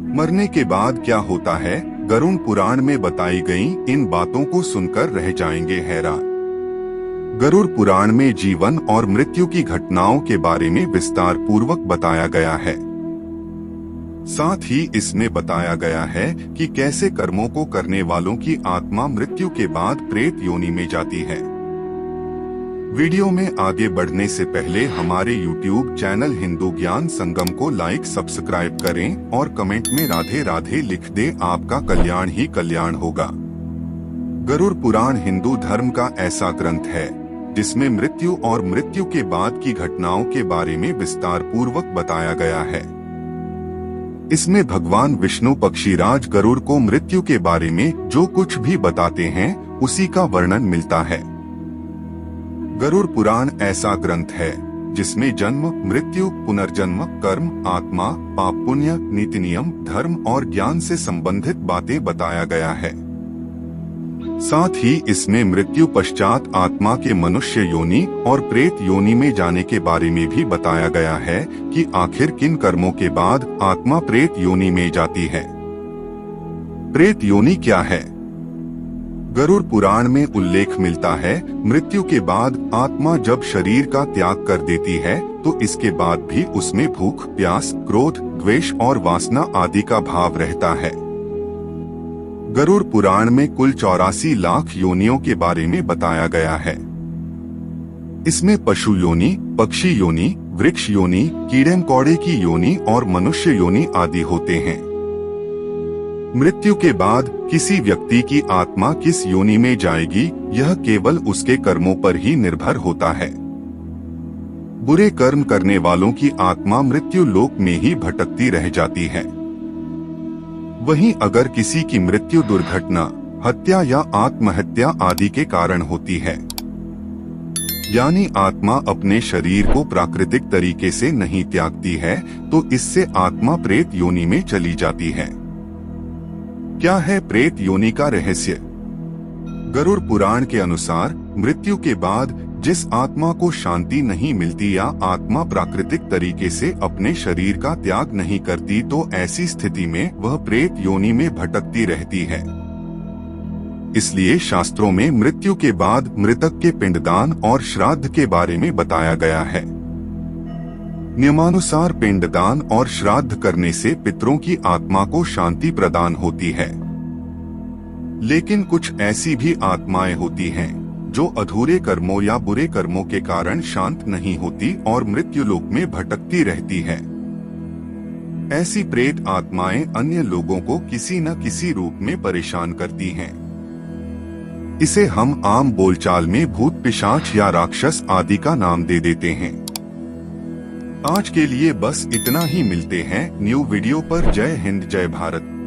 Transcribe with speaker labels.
Speaker 1: मरने के बाद क्या होता है, गरुड़ पुराण में बताई गई इन बातों को सुनकर रह जाएंगे हैरान। गरुड़ पुराण में जीवन और मृत्यु की घटनाओं के बारे में विस्तार पूर्वक बताया गया है। साथ ही इसमें बताया गया है कि कैसे कर्मों को करने वालों की आत्मा मृत्यु के बाद प्रेत योनि में जाती है। वीडियो में आगे बढ़ने से पहले हमारे YouTube चैनल हिंदू ज्ञान संगम को लाइक सब्सक्राइब करें और कमेंट में राधे राधे लिख दे, आपका कल्याण ही कल्याण होगा। गरुड़ पुराण हिंदू धर्म का ऐसा ग्रंथ है जिसमें मृत्यु और मृत्यु के बाद की घटनाओं के बारे में विस्तार पूर्वक बताया गया है। इसमें भगवान विष्णु पक्षीराज गरुड़ को मृत्यु के बारे में जो कुछ भी बताते हैं उसी का वर्णन मिलता है। गरुड़ पुराण ऐसा ग्रंथ है जिसमें जन्म, मृत्यु, पुनर्जन्म, कर्म, आत्मा, पाप पुण्य, नीति नियम, धर्म और ज्ञान से संबंधित बातें बताया गया है। साथ ही इसमें मृत्यु पश्चात आत्मा के मनुष्य योनि और प्रेत योनि में जाने के बारे में भी बताया गया है कि आखिर किन कर्मों के बाद आत्मा प्रेत योनि में जाती है। प्रेत योनि क्या है? गरुड़ पुराण में उल्लेख मिलता है, मृत्यु के बाद आत्मा जब शरीर का त्याग कर देती है तो इसके बाद भी उसमें भूख, प्यास, क्रोध, द्वेष और वासना आदि का भाव रहता है। गरुड़ पुराण में कुल 84 लाख योनियों के बारे में बताया गया है। इसमें पशु योनि, पक्षी योनि, वृक्ष योनि, कीड़े मकोड़े की योनि और मनुष्य योनि आदि होते हैं। मृत्यु के बाद किसी व्यक्ति की आत्मा किस योनि में जाएगी यह केवल उसके कर्मों पर ही निर्भर होता है। बुरे कर्म करने वालों की आत्मा मृत्यु लोक में ही भटकती रह जाती है। वहीं अगर किसी की मृत्यु दुर्घटना, हत्या या आत्महत्या आदि के कारण होती है, यानी आत्मा अपने शरीर को प्राकृतिक तरीके से नहीं त्यागती है, तो इससे आत्मा प्रेत योनि में चली जाती है। क्या है प्रेत योनि का रहस्य? गरुड़ पुराण के अनुसार मृत्यु के बाद जिस आत्मा को शांति नहीं मिलती या आत्मा प्राकृतिक तरीके से अपने शरीर का त्याग नहीं करती, तो ऐसी स्थिति में वह प्रेत योनि में भटकती रहती है। इसलिए शास्त्रों में मृत्यु के बाद मृतक के पिंडदान और श्राद्ध के बारे में बताया गया है। नियमानुसार पिंडदान और श्राद्ध करने से पितरों की आत्मा को शांति प्रदान होती है। लेकिन कुछ ऐसी भी आत्माएं होती हैं जो अधूरे कर्मों या बुरे कर्मों के कारण शांत नहीं होती और मृत्यु लोक में भटकती रहती है। ऐसी प्रेत आत्माएं अन्य लोगों को किसी न किसी रूप में परेशान करती हैं। इसे हम आम बोलचाल में भूत, पिशाच या राक्षस आदि का नाम दे देते हैं। आज के लिए बस इतना ही, मिलते हैं न्यू वीडियो पर। जय हिंद, जय भारत।